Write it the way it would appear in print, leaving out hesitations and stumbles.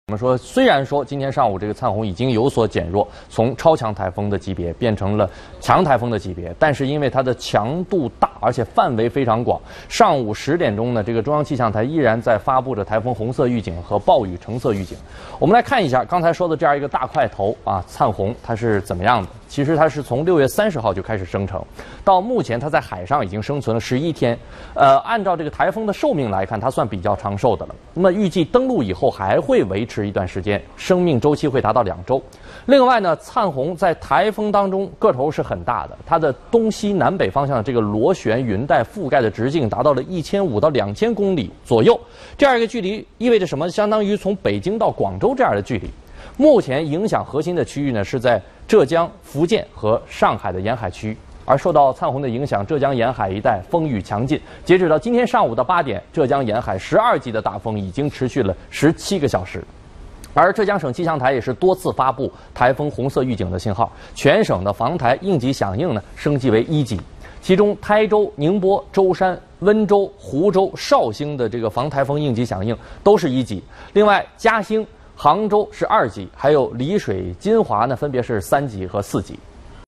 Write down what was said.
我们说，虽然说今天上午这个灿红已经有所减弱，从超强台风的级别变成了强台风的级别，但是因为它的强度大，而且范围非常广，上午10点钟呢，这个中央气象台依然在发布着台风红色预警和暴雨橙色预警。我们来看一下刚才说的这样一个大块头啊，灿红它是怎么样的？其实它是从6月30号就开始生成，到目前它在海上已经生存了11天。按照这个台风的寿命来看，它算比较长寿的了。那么预计登陆以后还会维持一段时间，生命周期会达到2周。另外呢，灿红在台风当中个头是很大的，它的东西南北方向的这个螺旋云带覆盖的直径达到了1500到2000公里左右。这样一个距离意味着什么？相当于从北京到广州这样的距离。目前影响核心的区域呢是在浙江、福建和上海的沿海区域。而受到灿红的影响，浙江沿海一带风雨强劲。截止到今天上午的8点，浙江沿海12级的大风已经持续了17个小时。而浙江省气象台也是多次发布台风红色预警的信号，全省的防台应急响应呢升级为1级。其中台州、宁波、舟山、温州、湖州、绍兴的这个防台风应急响应都是1级。另外，嘉兴、杭州是2级，还有丽水、金华呢分别是3级和4级。